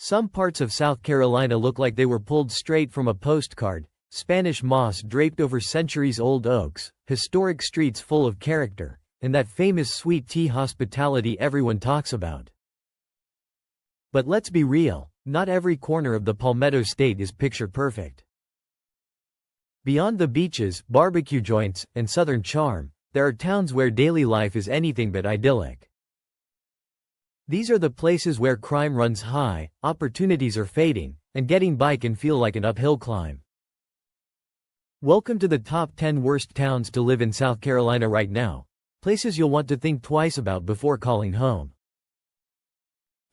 Some parts of South Carolina look like they were pulled straight from a postcard. Spanish moss draped over centuries-old oaks, historic streets full of character, and that famous sweet tea hospitality everyone talks about. But let's be real, not every corner of the Palmetto State is picture-perfect. Beyond the beaches, barbecue joints, and southern charm, there are towns where daily life is anything but idyllic. These are the places where crime runs high, opportunities are fading, and getting by can feel like an uphill climb. Welcome to the top 10 worst towns to live in South Carolina right now, places you'll want to think twice about before calling home.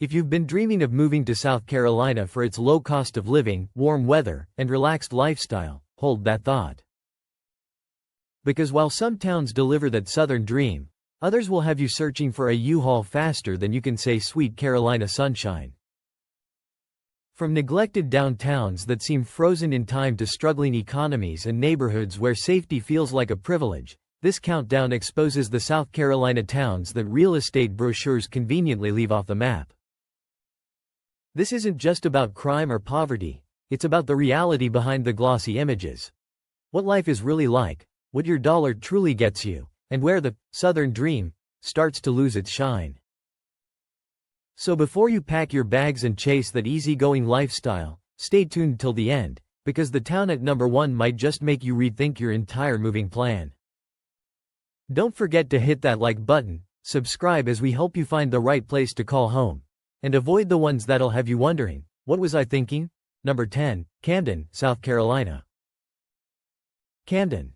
If you've been dreaming of moving to South Carolina for its low cost of living, warm weather, and relaxed lifestyle, hold that thought. Because while some towns deliver that southern dream, others will have you searching for a U-Haul faster than you can say sweet Carolina sunshine. From neglected downtowns that seem frozen in time to struggling economies and neighborhoods where safety feels like a privilege, this countdown exposes the South Carolina towns that real estate brochures conveniently leave off the map. This isn't just about crime or poverty, it's about the reality behind the glossy images. What life is really like, what your dollar truly gets you, and where the Southern dream starts to lose its shine. So before you pack your bags and chase that easygoing lifestyle, stay tuned till the end, because the town at number 1 might just make you rethink your entire moving plan. Don't forget to hit that like button, subscribe as we help you find the right place to call home, and avoid the ones that'll have you wondering, what was I thinking? Number 10, Camden, South Carolina. Camden.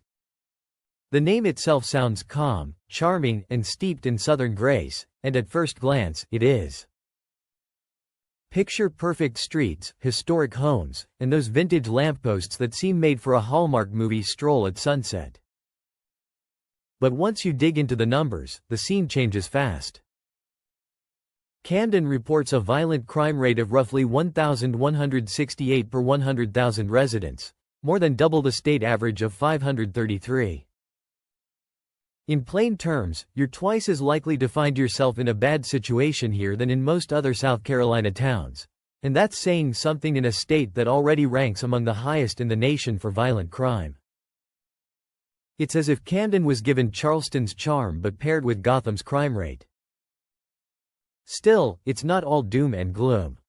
The name itself sounds calm, charming, and steeped in Southern grace, and at first glance, it is. Picture perfect streets, historic homes, and those vintage lampposts that seem made for a Hallmark movie stroll at sunset. But once you dig into the numbers, the scene changes fast. Camden reports a violent crime rate of roughly 1,168 per 100,000 residents, more than double the state average of 533. In plain terms, you're twice as likely to find yourself in a bad situation here than in most other South Carolina towns, and that's saying something in a state that already ranks among the highest in the nation for violent crime. It's as if Camden was given Charleston's charm but paired with Gotham's crime rate. Still, it's not all doom and gloom.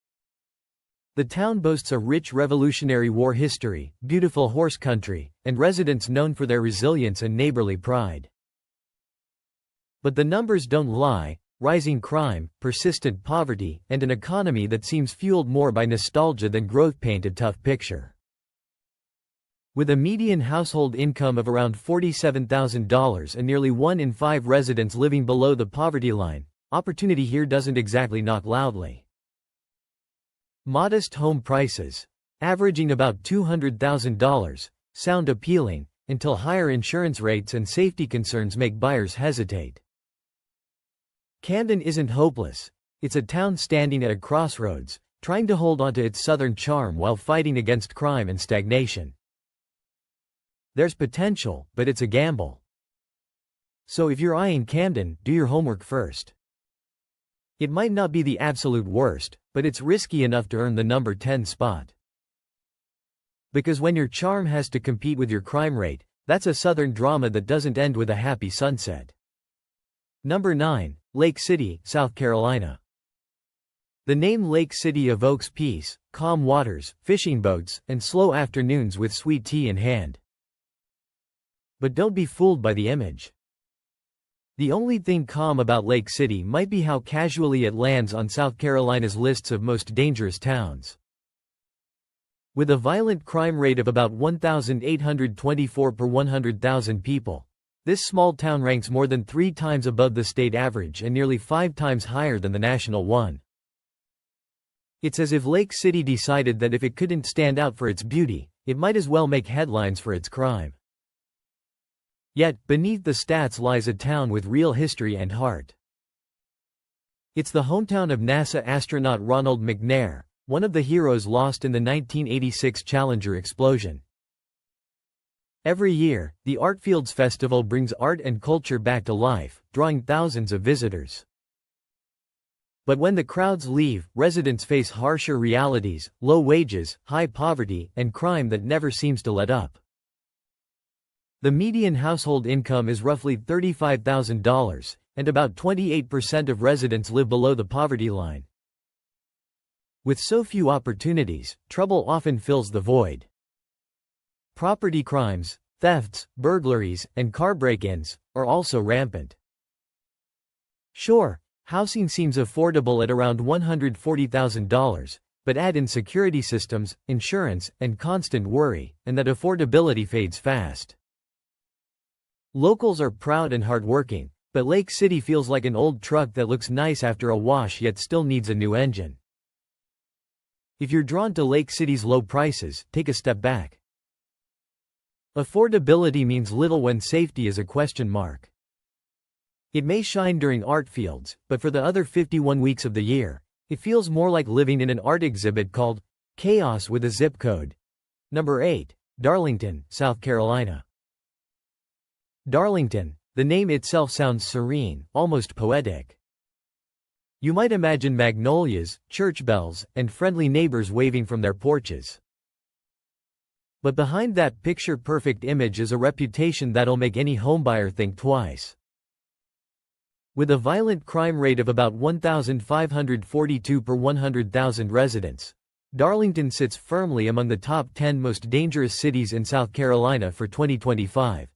The town boasts a rich Revolutionary War history, beautiful horse country, and residents known for their resilience and neighborly pride. But the numbers don't lie: rising crime, persistent poverty, and an economy that seems fueled more by nostalgia than growth paint a tough picture. With a median household income of around $47,000 and nearly 1 in 5 residents living below the poverty line, opportunity here doesn't exactly knock loudly. Modest home prices, averaging about $200,000, sound appealing, until higher insurance rates and safety concerns make buyers hesitate. Camden isn't hopeless. It's a town standing at a crossroads, trying to hold onto its southern charm while fighting against crime and stagnation. There's potential, but it's a gamble. So if you're eyeing Camden, do your homework first. It might not be the absolute worst, but it's risky enough to earn the number 10 spot. Because when your charm has to compete with your crime rate, that's a southern drama that doesn't end with a happy sunset. Number 9, Lake City, South Carolina. The name Lake City evokes peace, calm waters, fishing boats, and slow afternoons with sweet tea in hand. But don't be fooled by the image. The only thing calm about Lake City might be how casually it lands on South Carolina's lists of most dangerous towns. With a violent crime rate of about 1,824 per 100,000 people, this small town ranks more than 3 times above the state average and nearly 5 times higher than the national one. It's as if Lake City decided that if it couldn't stand out for its beauty, it might as well make headlines for its crime. Yet, beneath the stats lies a town with real history and heart. It's the hometown of NASA astronaut Ronald McNair, one of the heroes lost in the 1986 Challenger explosion. Every year, the Artfields Festival brings art and culture back to life, drawing thousands of visitors. But when the crowds leave, residents face harsher realities: low wages, high poverty, and crime that never seems to let up. The median household income is roughly $35,000, and about 28% of residents live below the poverty line. With so few opportunities, trouble often fills the void. Property crimes, thefts, burglaries, and car break-ins are also rampant. Sure, housing seems affordable at around $140,000, but add in security systems, insurance, and constant worry, and that affordability fades fast. Locals are proud and hardworking, but Lake City feels like an old truck that looks nice after a wash yet still needs a new engine. If you're drawn to Lake City's low prices, take a step back. Affordability means little when safety is a question mark. It may shine during art fields, but for the other 51 weeks of the year, it feels more like living in an art exhibit called Chaos with a Zip Code. Number 8. Darlington, South Carolina. Darlington, the name itself sounds serene, almost poetic. You might imagine magnolias, church bells, and friendly neighbors waving from their porches. But behind that picture-perfect image is a reputation that'll make any homebuyer think twice. With a violent crime rate of about 1,542 per 100,000 residents, Darlington sits firmly among the top 10 most dangerous cities in South Carolina for 2025,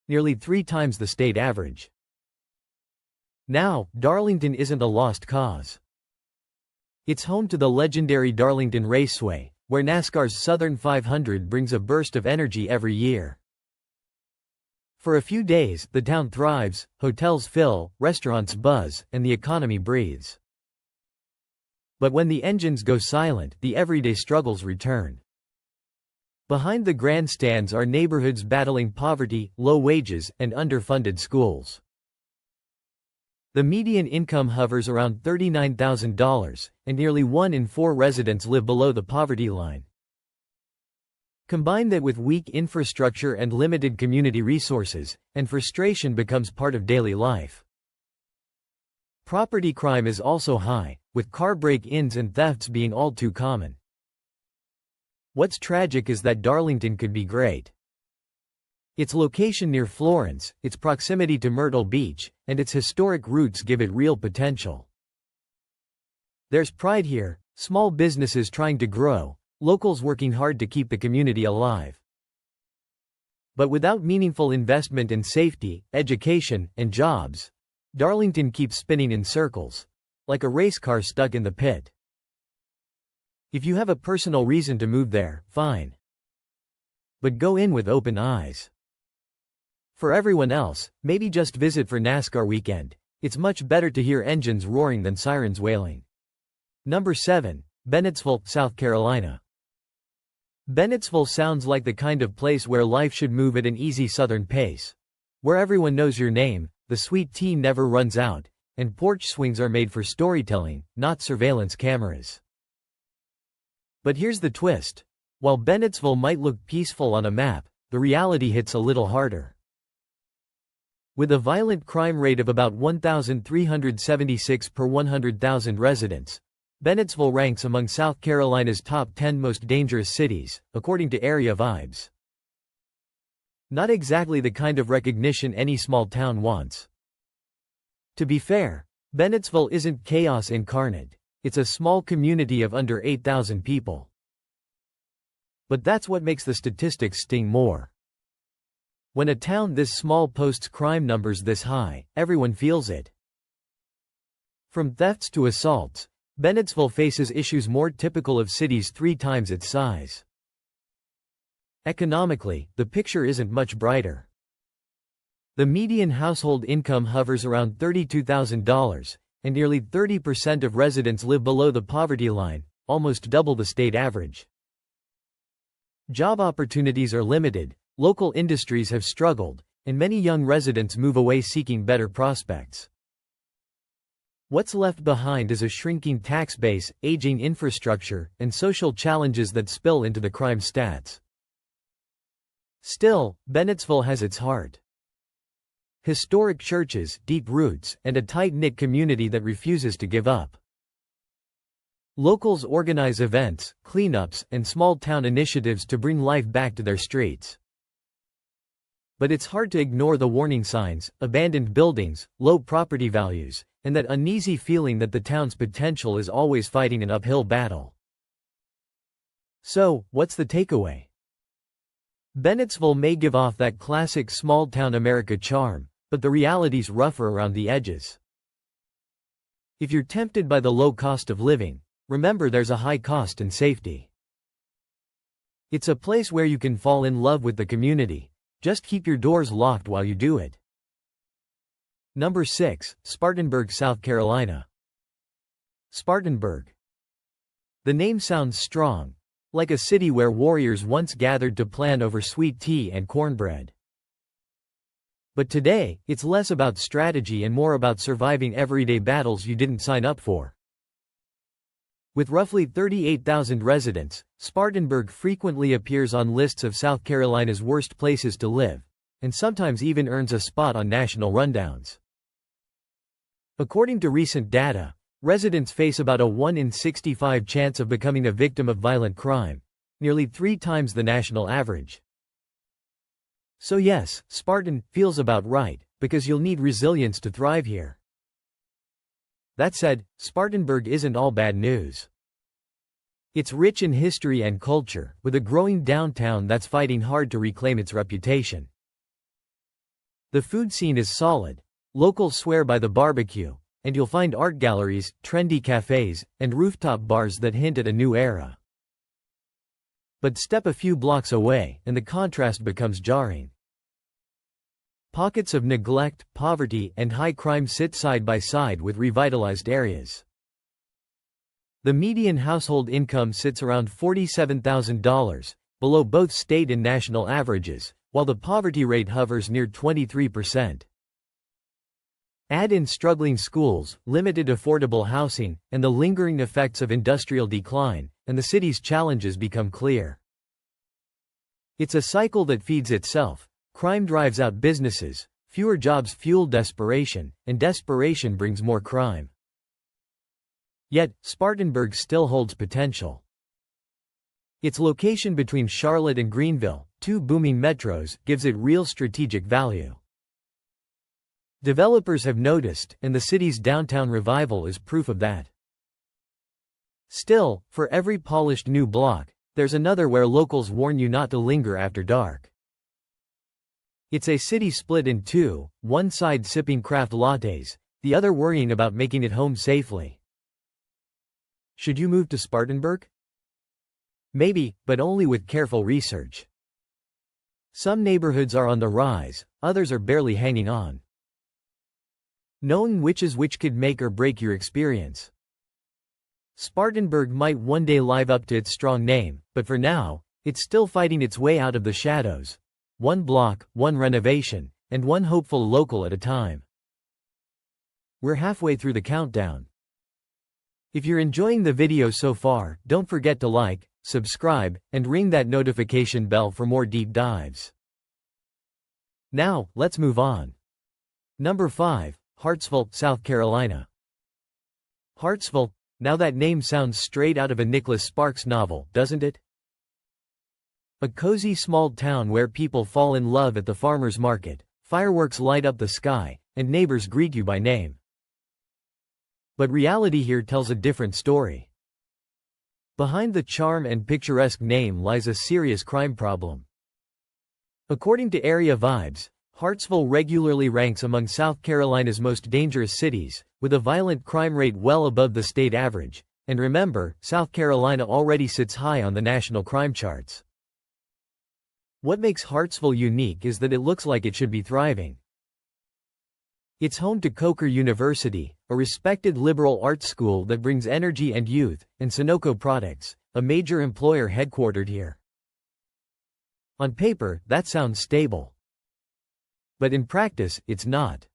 nearly 3 times the state average. Now, Darlington isn't a lost cause. It's home to the legendary Darlington Raceway, where NASCAR's Southern 500 brings a burst of energy every year. For a few days, the town thrives, hotels fill, restaurants buzz, and the economy breathes. But when the engines go silent, the everyday struggles return. Behind the grandstands are neighborhoods battling poverty, low wages, and underfunded schools. The median income hovers around $39,000, and nearly 1 in 4 residents live below the poverty line. Combine that with weak infrastructure and limited community resources, and frustration becomes part of daily life. Property crime is also high, with car break-ins and thefts being all too common. What's tragic is that Darlington could be great. Its location near Florence, its proximity to Myrtle Beach, and its historic roots give it real potential. There's pride here, small businesses trying to grow, locals working hard to keep the community alive. But without meaningful investment in safety, education, and jobs, Darlington keeps spinning in circles, like a race car stuck in the pit. If you have a personal reason to move there, fine. But go in with open eyes. For everyone else, maybe just visit for NASCAR weekend. It's much better to hear engines roaring than sirens wailing. Number 7. Bennettsville, South Carolina. Bennettsville sounds like the kind of place where life should move at an easy southern pace. Where everyone knows your name, the sweet tea never runs out, and porch swings are made for storytelling, not surveillance cameras. But here's the twist. While Bennettsville might look peaceful on a map, the reality hits a little harder. With a violent crime rate of about 1,376 per 100,000 residents, Bennettsville ranks among South Carolina's top 10 most dangerous cities, according to Area Vibes. Not exactly the kind of recognition any small town wants. To be fair, Bennettsville isn't chaos incarnate. It's a small community of under 8,000 people. But that's what makes the statistics sting more. When a town this small posts crime numbers this high, everyone feels it. From thefts to assaults, Bennettsville faces issues more typical of cities 3 times its size. Economically, the picture isn't much brighter. The median household income hovers around $32,000, and nearly 30% of residents live below the poverty line, almost double the state average. Job opportunities are limited, local industries have struggled, and many young residents move away seeking better prospects. What's left behind is a shrinking tax base, aging infrastructure, and social challenges that spill into the crime stats. Still, Bennettsville has its heart. Historic churches, deep roots, and a tight-knit community that refuses to give up. Locals organize events, cleanups, and small-town initiatives to bring life back to their streets. But it's hard to ignore the warning signs, abandoned buildings, low property values, and that uneasy feeling that the town's potential is always fighting an uphill battle. So, what's the takeaway? Bennettsville may give off that classic small-town America charm, but the reality's rougher around the edges. If you're tempted by the low cost of living, remember there's a high cost in safety. It's a place where you can fall in love with the community. Just keep your doors locked while you do it. Number 6, Spartanburg, South Carolina. Spartanburg. The name sounds strong, like a city where warriors once gathered to plan over sweet tea and cornbread. But today, it's less about strategy and more about surviving everyday battles you didn't sign up for. With roughly 38,000 residents, Spartanburg frequently appears on lists of South Carolina's worst places to live, and sometimes even earns a spot on national rundowns. According to recent data, residents face about a 1 in 65 chance of becoming a victim of violent crime, nearly 3 times the national average. So yes, Spartan feels about right, because you'll need resilience to thrive here. That said, Spartanburg isn't all bad news. It's rich in history and culture, with a growing downtown that's fighting hard to reclaim its reputation. The food scene is solid. Locals swear by the barbecue, and you'll find art galleries, trendy cafes, and rooftop bars that hint at a new era. But step a few blocks away, and the contrast becomes jarring. Pockets of neglect, poverty, and high crime sit side by side with revitalized areas. The median household income sits around $47,000, below both state and national averages, while the poverty rate hovers near 23%. Add in struggling schools, limited affordable housing, and the lingering effects of industrial decline, and the city's challenges become clear. It's a cycle that feeds itself. Crime drives out businesses, fewer jobs fuel desperation, and desperation brings more crime. Yet, Spartanburg still holds potential. Its location between Charlotte and Greenville, 2 booming metros, gives it real strategic value. Developers have noticed, and the city's downtown revival is proof of that. Still, for every polished new block, there's another where locals warn you not to linger after dark. It's a city split in two, one side sipping craft lattes, the other worrying about making it home safely. Should you move to Spartanburg? Maybe, but only with careful research. Some neighborhoods are on the rise, others are barely hanging on. Knowing which is which could make or break your experience. Spartanburg might one day live up to its strong name, but for now, it's still fighting its way out of the shadows. One block, one renovation, and one hopeful local at a time. We're halfway through the countdown. If you're enjoying the video so far, don't forget to like, subscribe, and ring that notification bell for more deep dives. Now, let's move on. Number 5, Hartsville, South Carolina. Hartsville, now that name sounds straight out of a Nicholas Sparks novel, doesn't it? A cozy small town where people fall in love at the farmer's market, fireworks light up the sky, and neighbors greet you by name. But reality here tells a different story. Behind the charm and picturesque name lies a serious crime problem. According to Area Vibes, Hartsville regularly ranks among South Carolina's most dangerous cities, with a violent crime rate well above the state average. And remember, South Carolina already sits high on the national crime charts. What makes Hartsville unique is that it looks like it should be thriving. It's home to Coker University, a respected liberal arts school that brings energy and youth, and Sunoco Products, a major employer headquartered here. On paper, that sounds stable. But in practice, it's not.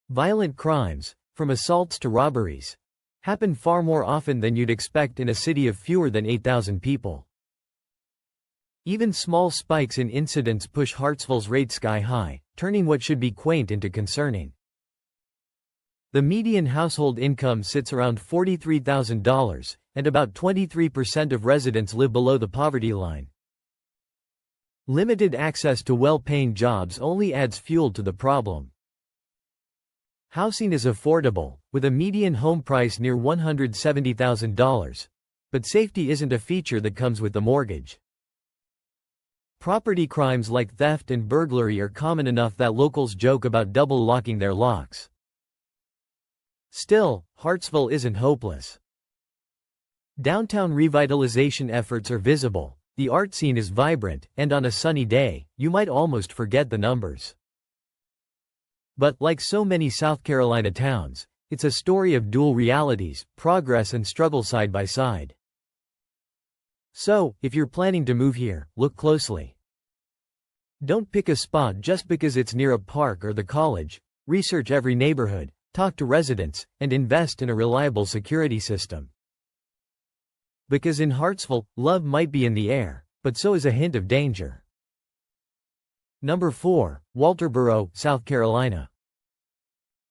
Violent crimes, from assaults to robberies, happen far more often than you'd expect in a city of fewer than 8,000 people. Even small spikes in incidents push Hartsville's rate sky high, turning what should be quaint into concerning. The median household income sits around $43,000, and about 23% of residents live below the poverty line. Limited access to well-paying jobs only adds fuel to the problem. Housing is affordable, with a median home price near $170,000, but safety isn't a feature that comes with the mortgage. Property crimes like theft and burglary are common enough that locals joke about double locking their locks. Still, Hartsville isn't hopeless. Downtown revitalization efforts are visible, the art scene is vibrant, and on a sunny day, you might almost forget the numbers. But, like so many South Carolina towns, it's a story of dual realities, progress and struggle side by side. So, if you're planning to move here, look closely. Don't pick a spot just because it's near a park or the college. Research every neighborhood, talk to residents, and invest in a reliable security system. Because in Hartsville, love might be in the air, but so is a hint of danger. Number 4, Walterboro, South Carolina.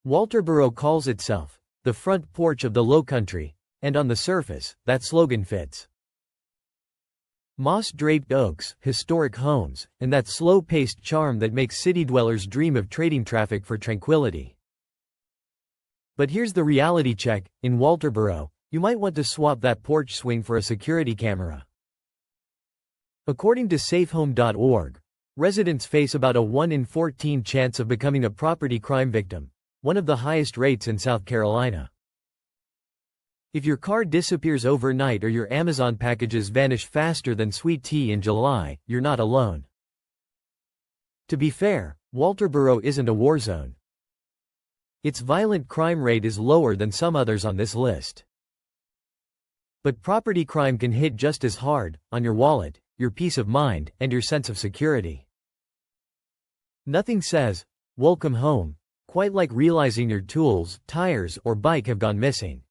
Walterboro calls itself the front porch of the Lowcountry, and on the surface, that slogan fits. Moss-draped oaks, historic homes, and that slow-paced charm that makes city dwellers dream of trading traffic for tranquility. But here's the reality check: in Walterboro, you might want to swap that porch swing for a security camera. According to safehome.org, residents face about a 1 in 14 chance of becoming a property crime victim, one of the highest rates in South Carolina. If your car disappears overnight or your Amazon packages vanish faster than sweet tea in July, you're not alone. To be fair, Walterboro isn't a war zone. Its violent crime rate is lower than some others on this list. But property crime can hit just as hard, on your wallet, your peace of mind, and your sense of security. Nothing says, "Welcome home," quite like realizing your tools, tires, or bike have gone missing.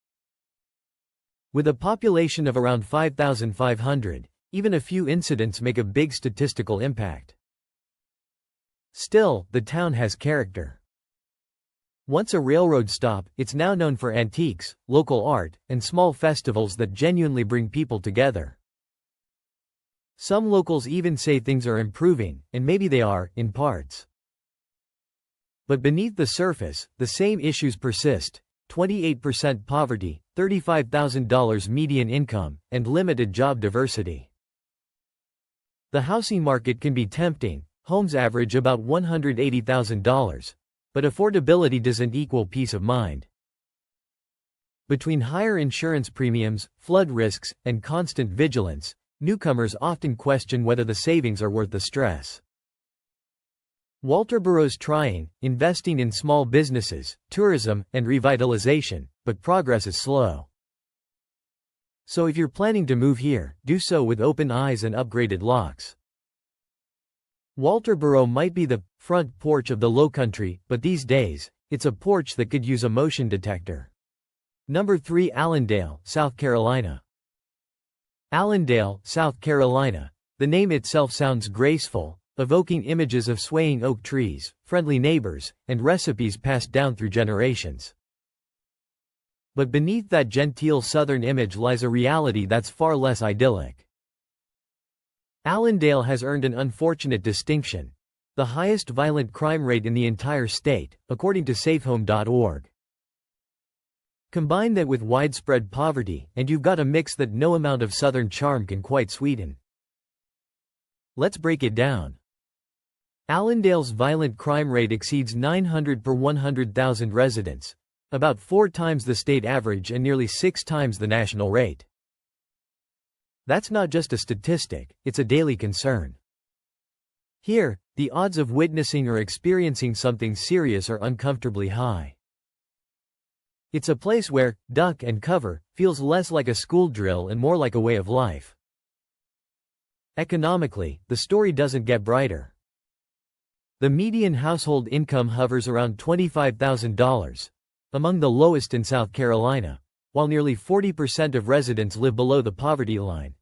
With a population of around 5,500, even a few incidents make a big statistical impact. Still, the town has character. Once a railroad stop, it's now known for antiques, local art, and small festivals that genuinely bring people together. Some locals even say things are improving, and maybe they are, in parts. But beneath the surface, the same issues persist: 28% poverty, $35,000 median income, and limited job diversity. The housing market can be tempting. Homes average about $180,000. But affordability doesn't equal peace of mind. Between higher insurance premiums, flood risks, and constant vigilance, newcomers often question whether the savings are worth the stress. Walterboro's trying, investing in small businesses, tourism, and revitalization, but progress is slow. So if you're planning to move here, do so with open eyes and upgraded locks. Walterboro might be the front porch of the Lowcountry, but these days, it's a porch that could use a motion detector. Number 3, Allendale, South Carolina. Allendale, South Carolina. The name itself sounds graceful, evoking images of swaying oak trees, friendly neighbors, and recipes passed down through generations. But beneath that genteel southern image lies a reality that's far less idyllic. Allendale has earned an unfortunate distinction: the highest violent crime rate in the entire state, according to safehome.org. Combine that with widespread poverty, and you've got a mix that no amount of southern charm can quite sweeten. Let's break it down. Allendale's violent crime rate exceeds 900 per 100,000 residents, about 4 times the state average and nearly 6 times the national rate. That's not just a statistic, it's a daily concern. Here, the odds of witnessing or experiencing something serious are uncomfortably high. It's a place where duck and cover feels less like a school drill and more like a way of life. Economically, the story doesn't get brighter. The median household income hovers around $25,000, among the lowest in South Carolina, while nearly 40% of residents live below the poverty line.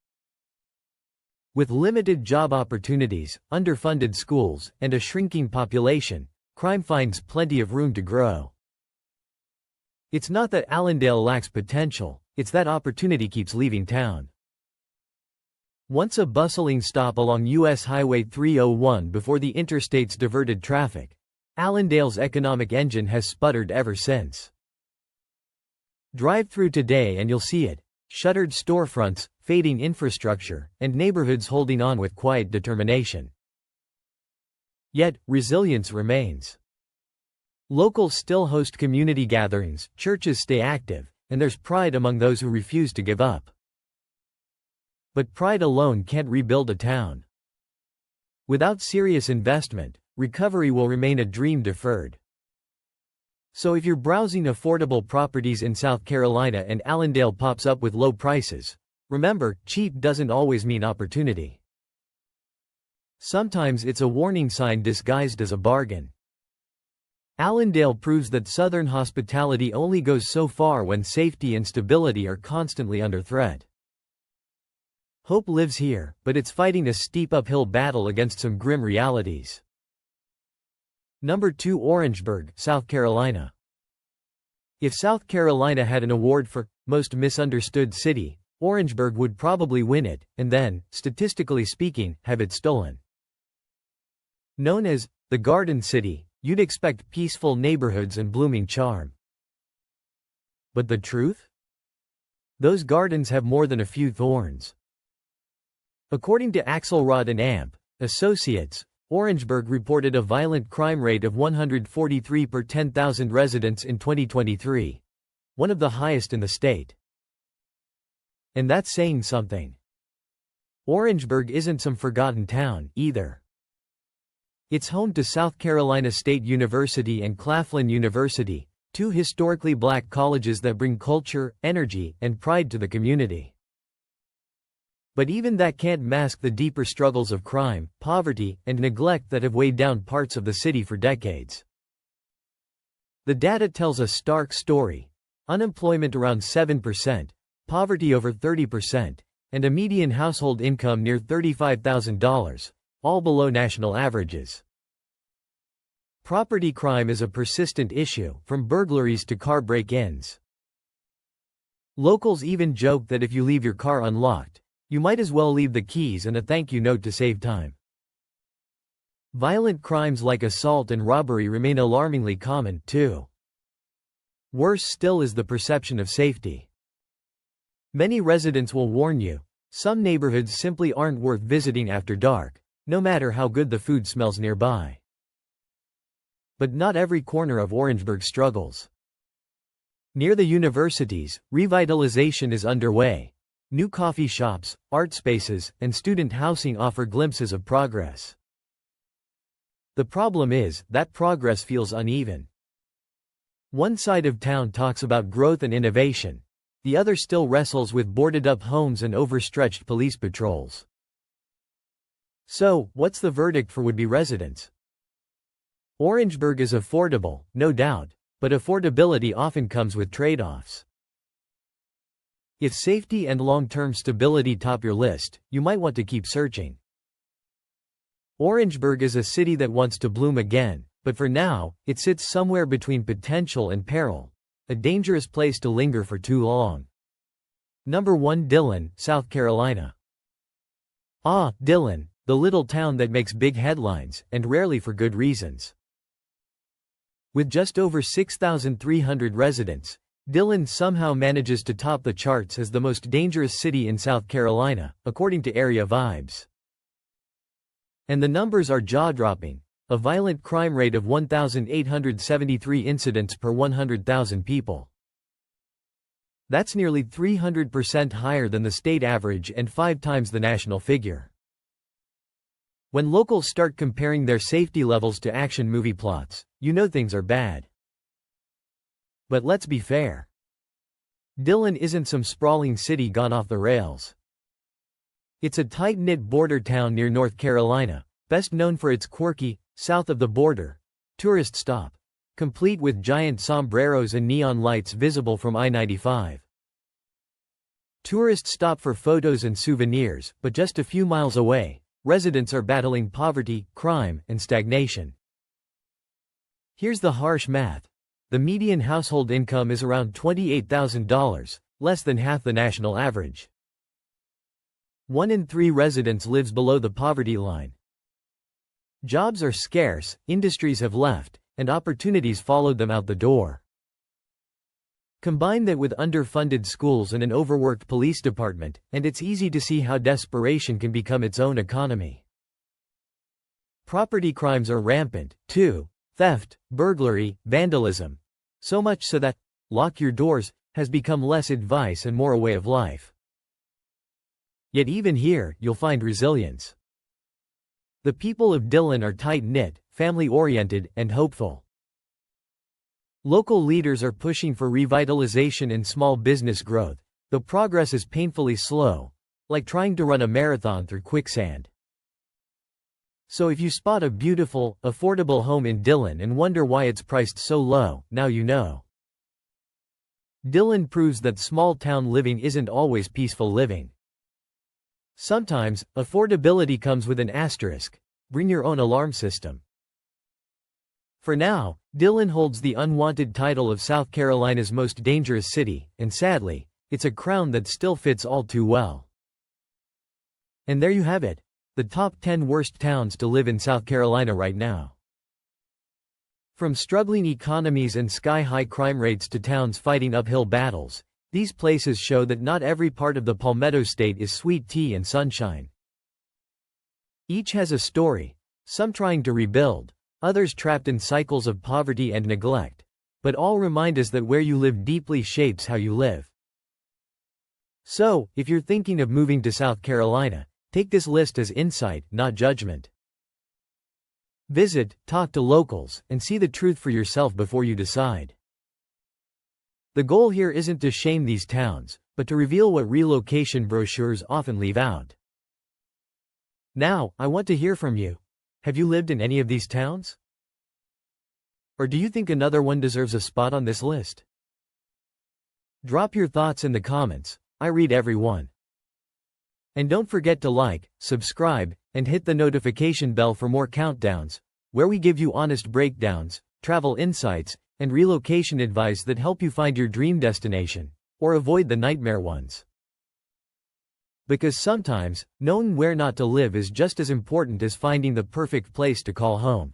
With limited job opportunities, underfunded schools, and a shrinking population, crime finds plenty of room to grow. It's not that Allendale lacks potential, it's that opportunity keeps leaving town. Once a bustling stop along U.S. Highway 301 before the interstate's diverted traffic, Allendale's economic engine has sputtered ever since. Drive through today and you'll see it: shuttered storefronts, fading infrastructure, and neighborhoods holding on with quiet determination. Yet, resilience remains. Locals still host community gatherings, churches stay active, and there's pride among those who refuse to give up. But pride alone can't rebuild a town. Without serious investment, recovery will remain a dream deferred. So if you're browsing affordable properties in South Carolina and Allendale pops up with low prices, remember, cheap doesn't always mean opportunity. Sometimes it's a warning sign disguised as a bargain. Allendale proves that Southern hospitality only goes so far when safety and stability are constantly under threat. Hope lives here, but it's fighting a steep uphill battle against some grim realities. Number 2, Orangeburg, South Carolina. If South Carolina had an award for most misunderstood city, Orangeburg would probably win it, and then, statistically speaking, have it stolen. Known as the Garden City, you'd expect peaceful neighborhoods and blooming charm. But the truth? Those gardens have more than a few thorns. According to Axelrod and Amp Associates, Orangeburg reported a violent crime rate of 143 per 10,000 residents in 2023, one of the highest in the state. And that's saying something. Orangeburg isn't some forgotten town, either. It's home to South Carolina State University and Claflin University, two historically black colleges that bring culture, energy, and pride to the community. But even that can't mask the deeper struggles of crime, poverty, and neglect that have weighed down parts of the city for decades. The data tells a stark story: unemployment around 7%, poverty over 30%, and a median household income near $35,000, all below national averages. Property crime is a persistent issue, from burglaries to car break-ins. Locals even joke that if you leave your car unlocked, you might as well leave the keys and a thank you note to save time. Violent crimes like assault and robbery remain alarmingly common, too. Worse still is the perception of safety. Many residents will warn you, some neighborhoods simply aren't worth visiting after dark, no matter how good the food smells nearby. But not every corner of Orangeburg struggles. Near the universities, revitalization is underway. New coffee shops, art spaces, and student housing offer glimpses of progress. The problem is, that progress feels uneven. One side of town talks about growth and innovation, the other still wrestles with boarded-up homes and overstretched police patrols. So, what's the verdict for would-be residents? Orangeburg is affordable, no doubt, but affordability often comes with trade-offs. If safety and long-term stability top your list, you might want to keep searching. Orangeburg is a city that wants to bloom again, but for now, it sits somewhere between potential and peril, a dangerous place to linger for too long. Number 1, Dillon, South Carolina. Ah, Dillon, the little town that makes big headlines, and rarely for good reasons. With just over 6,300 residents, Dillon somehow manages to top the charts as the most dangerous city in South Carolina, according to Area Vibes. And the numbers are jaw-dropping: a violent crime rate of 1,873 incidents per 100,000 people. That's nearly 300% higher than the state average and 5 times the national figure. When locals start comparing their safety levels to action movie plots, you know things are bad. But let's be fair. Dillon isn't some sprawling city gone off the rails. It's a tight-knit border town near North Carolina, best known for its quirky, south of the border, tourist stop, complete with giant sombreros and neon lights visible from I-95. Tourists stop for photos and souvenirs, but just a few miles away, residents are battling poverty, crime, and stagnation. Here's the harsh math. The median household income is around $28,000, less than half the national average. 1 in 3 residents lives below the poverty line. Jobs are scarce, industries have left, and opportunities followed them out the door. Combine that with underfunded schools and an overworked police department, and it's easy to see how desperation can become its own economy. Property crimes are rampant, too. Theft, burglary, vandalism. So much so that "lock your doors" has become less advice and more a way of life. Yet even here, you'll find resilience. The people of Dillon are tight-knit, family-oriented, and hopeful. Local leaders are pushing for revitalization and small business growth, though progress is painfully slow, like trying to run a marathon through quicksand. So if you spot a beautiful, affordable home in Dillon and wonder why it's priced so low, now you know. Dillon proves that small-town living isn't always peaceful living. Sometimes, affordability comes with an asterisk. Bring your own alarm system. For now, Dillon holds the unwanted title of South Carolina's most dangerous city, and sadly, it's a crown that still fits all too well. And there you have it. The top 10 worst towns to live in South Carolina right now. From struggling economies and sky-high crime rates to towns fighting uphill battles, these places show that not every part of the Palmetto State is sweet tea and sunshine. Each has a story, some trying to rebuild, others trapped in cycles of poverty and neglect, but all remind us that where you live deeply shapes how you live. So, if you're thinking of moving to South Carolina, take this list as insight, not judgment. Visit, talk to locals, and see the truth for yourself before you decide. The goal here isn't to shame these towns, but to reveal what relocation brochures often leave out. Now, I want to hear from you. Have you lived in any of these towns? Or do you think another one deserves a spot on this list? Drop your thoughts in the comments. I read every one. And don't forget to like, subscribe, and hit the notification bell for more countdowns, where we give you honest breakdowns, travel insights, and relocation advice that help you find your dream destination, or avoid the nightmare ones. Because sometimes, knowing where not to live is just as important as finding the perfect place to call home.